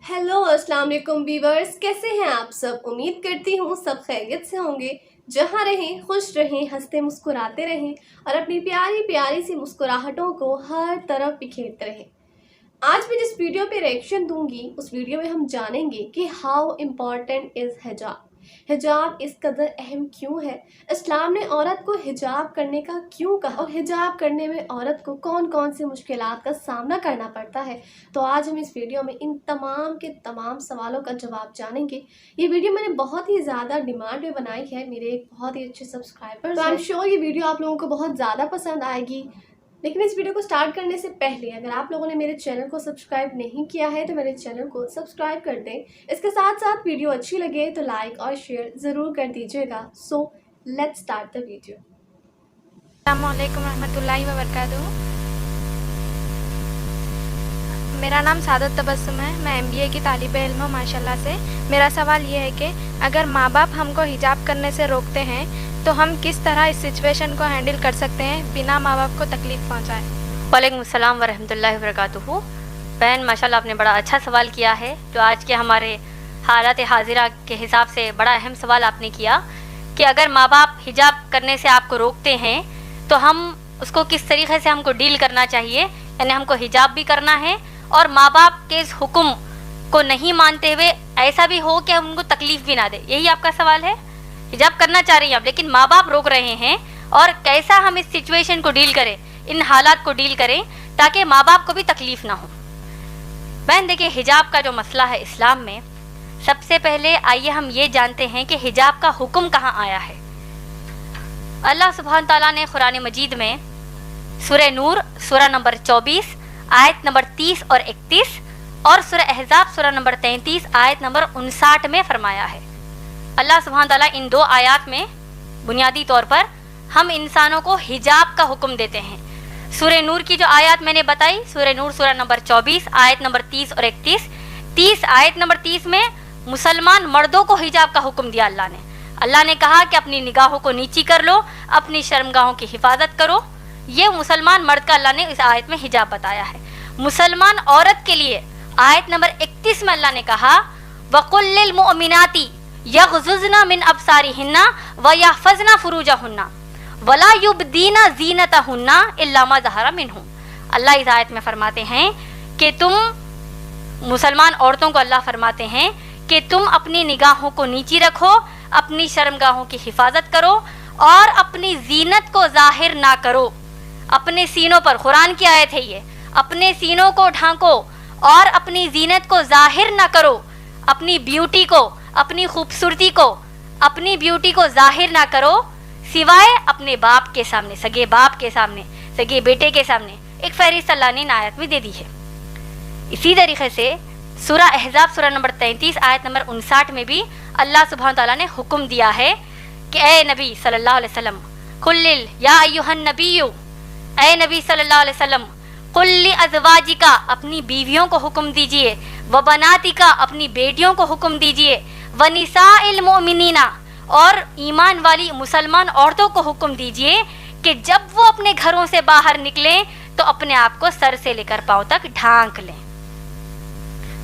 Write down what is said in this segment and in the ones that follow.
Hello अस्सलाम वालेकुम viewers, कैसे हैं आप सब। उम्मीद करती हूँ सब खैरियत से होंगे। जहाँ रहें खुश रहें, हंसते मुस्कुराते रहें और अपनी प्यारी प्यारी सी मुस्कुराहटों को हर तरफ बिखेरते रहें। आज मैं जिस वीडियो पे रिएक्शन दूंगी उस वीडियो में हम जानेंगे कि हाउ इम्पॉर्टेंट इज़ हिजाब। हिजाब इस कदर अहम क्यों है, इस्लाम ने औरत को हिजाब करने का क्यों कहा और हिजाब करने में औरत को कौन कौन सी मुश्किलात का सामना करना पड़ता है। तो आज हम इस वीडियो में इन तमाम के तमाम सवालों का जवाब जानेंगे। ये वीडियो मैंने बहुत ही ज़्यादा डिमांड में बनाई है, मेरे एक बहुत ही अच्छे सब्सक्राइबर्स हैं। आई एम श्योर ये वीडियो आप लोगों को बहुत ज़्यादा पसंद आएगी। लेकिन इस वीडियो को स्टार्ट करने से पहले अगर आप लोगों ने मेरे चैनल को सब्सक्राइब नहीं किया है तो मेरे चैनल को सब्सक्राइब कर दें। इसके साथ साथ वीडियो अच्छी लगे तो लाइक और शेयर ज़रूर कर दीजिएगा। So let's start the video. अस्सलामु अलैकुम रहमतुल्लाहि व बरकातुहू। मेरा नाम सादत तबस्सुम है। मैं MBA की तालिब इल्म हूँ माशाल्लाह से। मेरा सवाल ये है कि अगर माँ बाप हमको हिजाब करने से रोकते हैं तो हम किस तरह इस सिचुएशन को हैंडल कर सकते हैं बिना माँ बाप को तकलीफ़ पहुँचाए। वालेकुम अस्सलाम व रहमतुल्लाहि व बरकातुहू। बहन माशाल्लाह आपने बड़ा अच्छा सवाल किया है, जो आज के हमारे हालात हाजिरा के हिसाब से बड़ा अहम सवाल आपने किया कि अगर माँ बाप हिजाब करने से आपको रोकते हैं तो हम उसको किस तरीके से हमको डील करना चाहिए। यानी हमको हिजाब भी करना है और माँ बाप के इस हुक्म को नहीं मानते हुए ऐसा भी हो कि हम उनको तकलीफ़ भी ना दे। यही आपका सवाल है। हिजाब करना चाह रही हैं आप लेकिन माँ बाप रोक रहे हैं, और कैसा हम इस सिचुएशन को डील करें, इन हालात को डील करें ताकि माँ बाप को भी तकलीफ़ ना हो। बहन देखिए, हिजाब का जो मसला है इस्लाम में, सबसे पहले आइए हम ये जानते हैं कि हिजाब का हुक्म कहाँ आया है। अल्लाह सुब्हान ताला ने कुरान मजीद में सूरह नूर सूरा नंबर 24 आयत नंबर 30 और 31 और सूरह अहज़ाब सूरा नंबर 33 आयत नंबर 59 में फरमाया है। अल्लाह सुब्हान ताला इन दो आयत में बुनियादी तौर पर हम इंसानों को हिजाब का हुक्म देते हैं। सूरह नूर की जो आयत मैंने बताई, सूरह नूर सूरा नंबर 24 आयत नंबर 30 और 31 आयत नंबर 30 में मुसलमान मर्दों को हिजाब का हुक्म दिया अल्लाह ने कहा कि अपनी निगाहों को नीची कर लो, अपनी शर्मगाहों की हिफाजत करो। ये मुसलमान मर्द का अल्लाह ने इस आयत में हिजाब बताया है। मुसलमान औरत के लिए आयत नंबर 31 में अल्लाह ने कहा वक़ुल लिल मुअमिनाती यग़ज़ुज़ना मिन अब्सारिहिन्ना व यहफ़ज़ना फ़ुरूजहुन्ना वला युबदीना ज़ीनतहुन्ना इल्ला मा ज़हरा मिन्हु। अल्लाह इस आयत में फरमाते हैं कि तुम मुसलमान औरतों को अल्लाह फरमाते हैं कि तुम अपनी निगाहों को नीची रखो, अपनी शर्मगाहों की हिफाजत करो और अपनी जीनत को जाहिर ना करो। अपने सीनों पर, कुरान की आयत है ये, अपने सीनों को ढांको और अपनी जीनत को जाहिर ना करो। अपनी ब्यूटी को, अपनी खूबसूरती को, अपनी ब्यूटी को जाहिर ना करो सिवाय अपने बाप के सामने, सगे बाप के सामने, सगे बेटे के सामने। एक फहरिस्त अल्लाह ने आयत में दे दी है। इसी तरीके से सूरा अहज़ाब सूरा नंबर 33 आयत नंबर 59 में भी अल्लाह सुब्हान ताला ने हुक्म दिया है कि ए नबी सल्लल्लाहु अलैहि वसल्लम कुल्लिल या अय्युहन नबिय्यु, ए नबी सल्लल्लाहु अलैहि वसल्लम कुल्ली अज़वाजिका, अपनी बीवियों को हुक्म दीजिए, व बनातिका, अपनी बेटियों को हुक्म दीजिए, व निसाइल मोमिनीना, और ईमान वाली मुसलमान औरतों को हुक्म दीजिए कि जब वो अपने घरों से बाहर निकलें तो अपने आप को सर से लेकर पांव तक ढांक लें।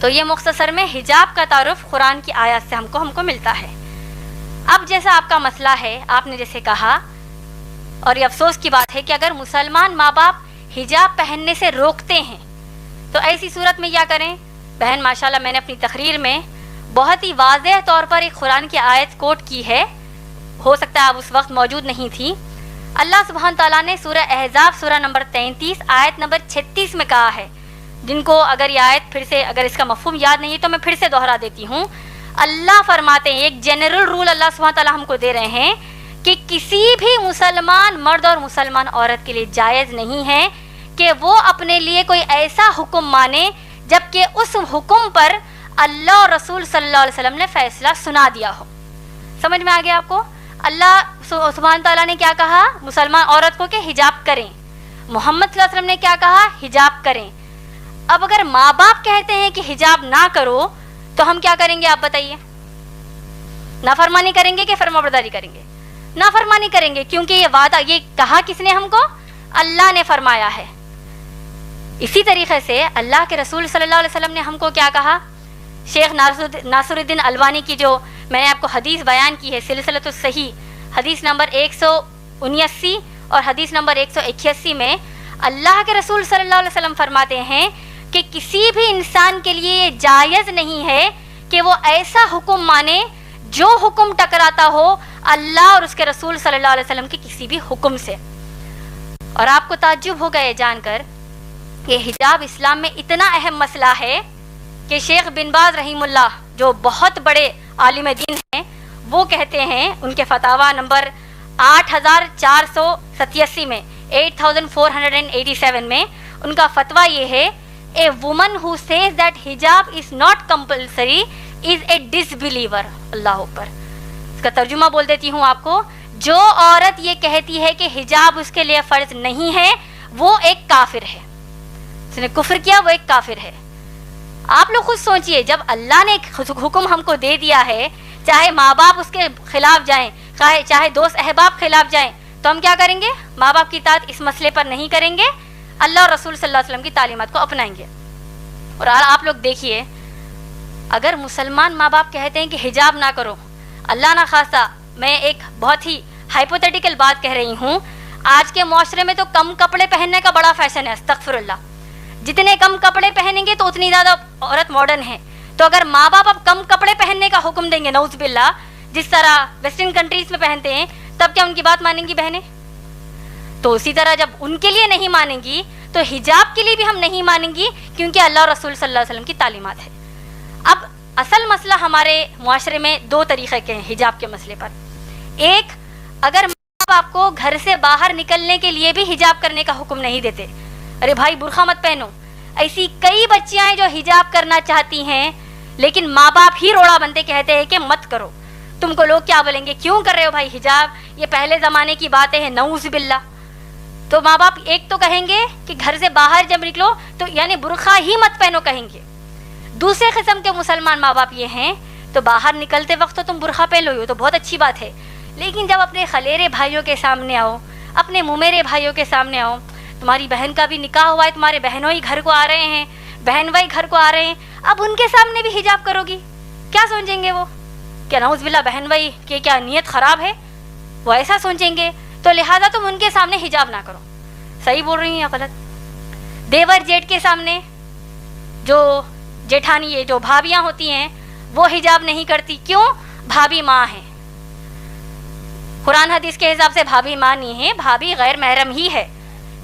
तो ये मुख्तसर में हिजाब का तारुफ कुरान की आयत से हमको मिलता है। अब जैसा आपका मसला है, आपने जैसे कहा, और ये अफसोस की बात है कि अगर मुसलमान माँ बाप हिजाब पहनने से रोकते हैं तो ऐसी सूरत में क्या करें। बहन माशाल्लाह मैंने अपनी तकरीर में बहुत ही वाज़ेह तौर पर एक कुरान की आयत कोट की है, हो सकता है आप उस वक्त मौजूद नहीं थी। अल्लाह सुब्हान ताला ने सूरह अहज़ाब सूरा नंबर 33 आयत नंबर 36 में कहा है, जिनको अगर ये आयत फिर से, अगर इसका मफ़हूम याद नहीं तो मैं फिर से दोहरा देती हूँ। अल्लाह फरमाते हैं, एक जनरल रूल अल्लाह सुब्हान ताला हमको दे रहे हैं कि किसी भी मुसलमान मर्द और मुसलमान औरत के लिए जायज़ नहीं है कि वो अपने लिए कोई ऐसा हुक्म माने जबकि उस हुक्म पर अल्लाह और रसूल सल्लल्लाहु अलैहि वसल्लम ने फ़ैसला सुना दिया हो। समझ में आ गया आपको। अल्लाह सुब्हान ताला ने क्या कहा, मुसलमान औरत को कि हिजाब करें। मोहम्मद सल्लल्लाहु अलैहि वसल्लम ने क्या कहा, हिजाब करें। अब अगर माँ बाप कहते हैं कि हिजाब ना करो तो हम क्या करेंगे आप बताइए। नाफरमानी करेंगे कि फरमाबरदारी करेंगे? नाफरमानी करेंगे, क्योंकि ये वादा, ये कहा किसने हमको, अल्लाह ने फरमाया है। इसी तरीके से अल्लाह के रसूल सल्लल्लाहु अलैहि वसल्लम ने हमको क्या कहा शेख नासरुद्दीन अलवानी की जो मैंने आपको हदीस बयान की है, सिलसिलतुस सही हदीस नंबर 179 और हदीस नंबर 181 में अल्लाह के रसूल सल्लल्लाहु अलैहि वसल्लम फरमाते हैं कि किसी भी इंसान के लिए ये जायज़ नहीं है कि वो ऐसा हुक्म माने जो हुक्म टकराता हो अल्लाह और उसके रसूल सल्लल्लाहु अलैहि वसल्लम के किसी भी हुक्म से। और आपको ताज्जुब होगा ये जानकर कि हिजाब इस्लाम में इतना अहम मसला है कि शेख बिन बाज रहीमुल्लाह जो बहुत बड़े आलिम दीन हैं, वो कहते हैं उनके फतावा नंबर 8487 में 8487 में उनका फतवा ये है, a woman who says that hijab is not compulsory is a disbeliever. अल्लाह ऊपर, इसका तर्जुमा बोल देती हूँ आपको, जो औरत ये कहती है कि हिजाब उसके लिए फर्ज नहीं है वो एक काफिर है, उसने कुफ्र किया, वो एक काफिर है। आप लोग खुद सोचिए, जब अल्लाह ने एक हुक्म हमको दे दिया है, चाहे माँ बाप उसके खिलाफ जाएं, चाहे दोस्त अहबाब खिलाफ जाएं, तो हम क्या करेंगे? माँ बाप की इताअत इस मसले पर नहीं करेंगे, अल्लाह और रसूल सल्लल्लाहु अलैहि वसल्लम की तालीमात को अपनाएंगे। और आप लोग देखिए, अगर मुसलमान माँ बाप कहते हैं कि हिजाब ना करो, अल्लाह ना खासा, मैं एक बहुत ही हाइपोथेटिकल बात कह रही हूँ, आज के मुआशरे में तो कम कपड़े पहनने का बड़ा फैशन है, अस्तगफिरुल्लाह। जितने कम कपड़े पहनेंगे तो उतनी ज़्यादा औरत मॉडर्न है। तो अगर माँ बाप अब कम कपड़े पहनने का हुक्म देंगे, नऊज़ बिल्लाह, जिस तरह वेस्टर्न कंट्रीज में पहनते हैं, तब क्या उनकी बात मानेंगी बहनें? तो उसी तरह जब उनके लिए नहीं मानेंगी तो हिजाब के लिए भी हम नहीं मानेंगी, क्योंकि अल्लाह और रसूल सल्लल्लाहु अलैहि वसल्लम की तालीमात है। अब असल मसला हमारे मुआशरे में दो तरीक़े के हैं हिजाब के मसले पर। एक, अगर माँ बाप को घर से बाहर निकलने के लिए भी हिजाब करने का हुक्म नहीं देते, अरे भाई बुर्खा मत पहनो, ऐसी कई बच्चियां हैं जो हिजाब करना चाहती हैं, लेकिन माँ बाप ही रोड़ा बनते कहते हैं कि मत करो, तुमको लोग क्या बोलेंगे, क्यों कर रहे हो भाई हिजाब, ये पहले ज़माने की बातें हैं, नऊज़ बिल्लाह। तो माँ बाप एक तो कहेंगे कि घर से बाहर जब निकलो तो यानी बुर्खा ही मत पहनो कहेंगे। दूसरे किस्म के मुसलमान माँ बाप ये हैं, तो बाहर निकलते वक्त तो तुम बुर्खा पहन लो, तो बहुत अच्छी बात है, लेकिन जब अपने खलेरे भाइयों के सामने आओ, अपने मुमेरे भाइयों के सामने आओ, तुम्हारी बहन का भी निकाह हुआ है, तुम्हारे बहनों ही घर को आ रहे हैं, बहन भाई घर को आ रहे हैं, अब उनके सामने भी हिजाब करोगी, क्या सोचेंगे वो? क्या नऊज़ बिल्लाह बहन भाई की क्या नीयत ख़राब है? वो ऐसा सोचेंगे। तो लिहाजा तुम उनके सामने हिजाब ना करो। सही बोल रही हैं या गलत? देवर जेठ के सामने, जो जेठानी ये जो भाभियाँ होती हैं, वो हिजाब नहीं करती, क्यों? भाभी माँ है, कुरान हदीस के हिसाब से भाभी माँ नहीं है, भाभी गैर महरम ही है,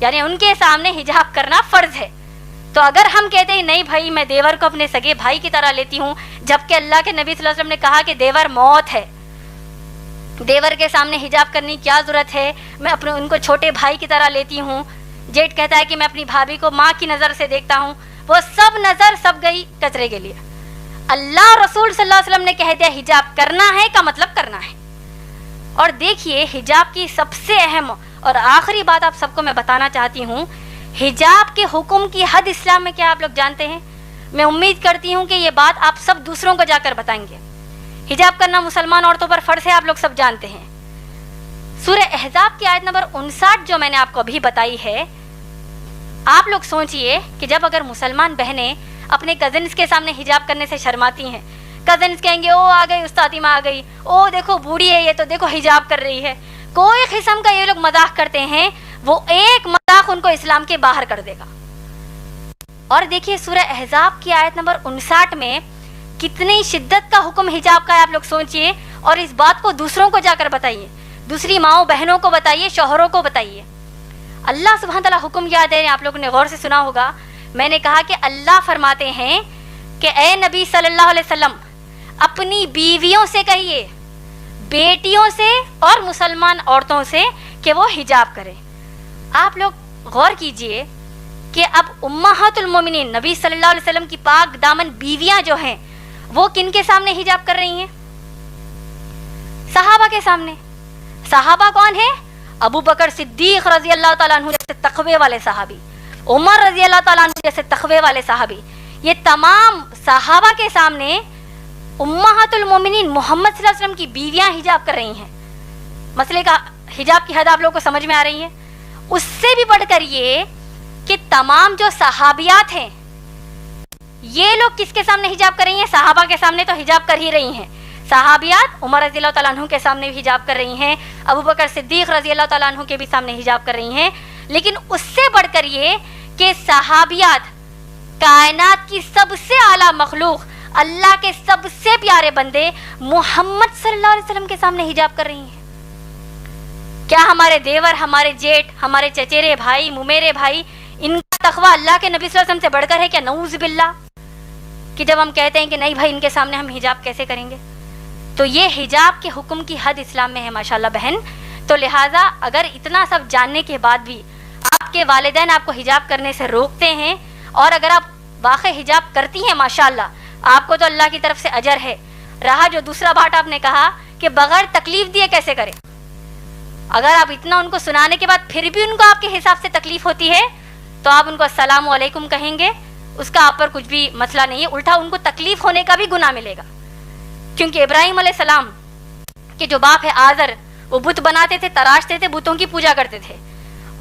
यानी उनके सामने हिजाब करना फ़र्ज़ है। तो अगर हम कहते हैं नहीं भाई मैं देवर को अपने सगे भाई की तरह लेती हूँ, जबकि अल्लाह के नबी सल्लल्लाहु अलैहि वसल्लम ने कहा कि देवर मौत है, देवर के सामने हिजाब करने की क्या ज़रूरत है, मैं अपने उनको छोटे भाई की तरह लेती हूँ। जेठ कहता है कि मैं अपनी भाभी को माँ की नज़र से देखता हूँ, वो सब नज़र सब गई कचरे के लिए। अल्लाह रसूल सल्लल्लाहु अलैहि वसल्लम ने कह दिया हिजाब करना है का मतलब करना है। और देखिए, हिजाब की सबसे अहम और आखिरी बात आप सबको मैं बताना चाहती हूँ, हिजाब के हुक्म की हद इस्लाम में क्या आप लोग जानते हैं? मैं उम्मीद करती हूँ कि ये बात आप सब दूसरों को जाकर बताएंगे। हिजाब करना मुसलमान औरतों पर फ़र्ज़ है, आप लोग सब जानते हैं। सूरह अहज़ाब की आयत नंबर 59 जो मैंने आपको अभी बताई है, आप लोग सोचिए कि जब अगर मुसलमान बहनें अपने कज़न्स के सामने हिजाब करने से शर्माती हैं, कज़न्स कहेंगे ओ आ गई उस्तादिमा आ गई, ओ देखो बूढ़ी है ये तो देखो हिजाब कर रही है, कोई किस्म का ये लोग मजाक करते हैं, वो एक मजाक उनको इस्लाम के बाहर कर देगा। और देखिए सूरह अहज़ाब की आयत नंबर 59 में कितनी शिद्दत का हुक्म हिजाब का है, आप लोग सोचिए, और इस बात को दूसरों को जाकर बताइए, दूसरी माओ बहनों को बताइए, शौहरों को बताइए। अल्लाह सुब्हान तआला हुक्म याद दे रहे हैं, आप लोगों ने गौर से सुना होगा, मैंने कहा कि अल्लाह फरमाते हैं कि ए नबी सल्लल्लाहु अलैहि वसल्लम अपनी बीवियों से कहिए, बेटियों से और मुसलमान औरतों से कि वो हिजाब करें। आप लोग गौर कीजिए कि अब उम्महातुल मोमिनीन नबी सल्लल्लाहु अलैहि वसल्लम की पाक दामन बीवियां जो हैं वो किन के सामने हिजाब कर रही हैं? सहाबा के सामने। सहाबा कौन है? अबू बकर सिद्दीक रजी अल्लाह ताला अन्हु जैसे तक़वे वाले सहाबी, उमर रजी अल्लाह ताला अन्हु जैसे तक़वे वाले सहाबी, ये तमाम सहाबा के सामने उम्महातुल मोमिनीन मोहम्मद सल्लल्लाहु अलैहि वसल्लम की बीवियां हिजाब कर रही हैं। मसले का हिजाब की हद आप लोगों को समझ में आ रही है? उससे भी बढ़कर ये कि तमाम जो सहाबियात हैं ये लोग किसके सामने हिजाब कर रही हैं? सहाबा के सामने तो हिजाब कर ही रही हैं। सहाबियात उमर रज़ी अल्लाह तआला अन्हु के सामने भी हिजाब कर रही हैं, अबू बकर सिद्दीक रज़ी अल्लाह तआला अन्हु के भी सामने हिजाब कर रही हैं। लेकिन उससे बढ़कर ये कि सहाबियात कायनात की सबसे आला मखलूक, अल्लाह के सबसे प्यारे बंदे मोहम्मद सल्लल्लाहु अलैहि वसल्लम के सामने हिजाब कर रही हैं। क्या हमारे देवर, हमारे जेठ, हमारे चचेरे भाई, मुमेरे भाई, इनका तकवा अल्लाह के नबी सल्लल्लाहु अलैहि वसल्लम से बढ़कर है क्या? नऊज़ बिल्लाह। कि जब हम कहते हैं कि नहीं भाई इनके सामने हम हिजाब कैसे करेंगे, तो ये हिजाब के हुक्म की हद इस्लाम में है माशाल्लाह बहन। तो लिहाजा अगर इतना सब जानने के बाद भी आपके वालिदैन आपको हिजाब करने से रोकते हैं, और अगर आप वाकई हिजाब करती हैं माशाल्लाह, आपको तो अल्लाह की तरफ से अजर है। रहा जो दूसरा बात आपने कहा कि बगैर तकलीफ दिए कैसे करें, अगर आप इतना उनको सुनाने के बाद फिर भी उनको आपके हिसाब से तकलीफ होती है, तो आप उनको अस्सलाम वालेकुम कहेंगे, उसका आप पर कुछ भी मसला नहीं है, उल्टा उनको तकलीफ होने का भी गुनाह मिलेगा। क्योंकि इब्राहिम अलैहिस्सलाम के जो बाप है आज़र, वो बुत बनाते थे, तराशते थे, बुतों की पूजा करते थे।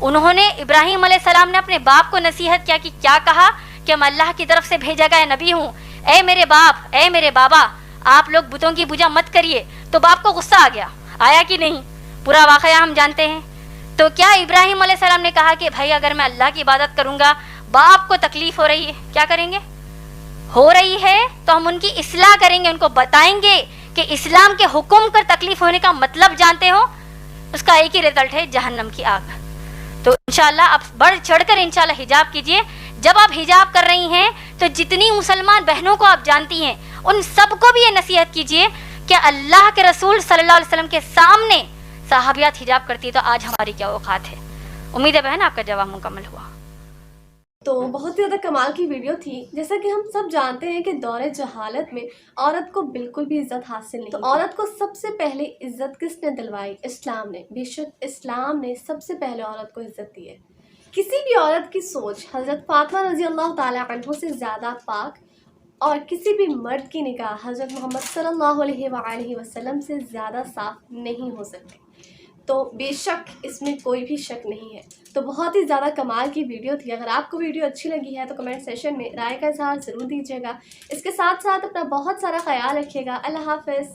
उन्होंने, इब्राहिम अलैहिस्सलाम ने अपने बाप को नसीहत किया कि क्या कहा कि मैं अल्लाह की तरफ से भेजा गया नबी हूँ, ए मेरे बाप, ए मेरे बाबा, आप लोग बुतों की पूजा मत करिए। तो बाप को गुस्सा आ गया, आया कि नहीं, पूरा वाक़या हम जानते हैं। तो क्या इब्राहिम अलैहिस्सलाम ने कहा कि भाई अगर मैं अल्लाह की इबादत करूँगा, बाप को तकलीफ हो रही है, क्या करेंगे? हो रही है तो हम उनकी इस्लाह करेंगे, उनको बताएंगे कि इस्लाम के हुक्म कर तकलीफ होने का मतलब जानते हो, उसका एक ही रिजल्ट है, जहन्नम की आग। तो इंशाल्लाह आप बढ़ चढ़कर इंशाल्लाह हिजाब कीजिए। जब आप हिजाब कर रही हैं तो जितनी मुसलमान बहनों को आप जानती हैं उन सबको भी ये नसीहत कीजिए कि अल्लाह के रसूल सल्लल्लाहु अलैहि वसल्लम के सामने सहाबियात हिजाब करती है, तो आज हमारी क्या औकात है। उम्मीद है बहन आपका जवाब मुकम्मल हुआ। तो बहुत ही ज़्यादा कमाल की वीडियो थी। जैसा कि हम सब जानते हैं कि दौरे जहालत में औरत को बिल्कुल भी इज़्ज़त हासिल नहीं, तो औरत को सबसे पहले इज़्ज़त किसने दिलवाई? इस्लाम ने। बेशक इस्लाम ने सबसे पहले औरत को इज़्ज़त दी है। किसी भी औरत की सोच हज़रत फातिमा रज़ी अल्लाह ताला अन्हा से ज़्यादा पाक, और किसी भी मर्द की निगाह हज़रत मोहम्मद सल्लल्लाहु अलैहि वसल्लम से ज़्यादा साफ नहीं हो सकती। तो बेशक इसमें कोई भी शक नहीं है। तो बहुत ही ज़्यादा कमाल की वीडियो थी। अगर आपको वीडियो अच्छी लगी है तो कमेंट सेशन में राय का इज़हार ज़रूर दीजिएगा। इसके साथ साथ अपना बहुत सारा ख्याल रखिएगा। अल्लाह हाफ़िज़।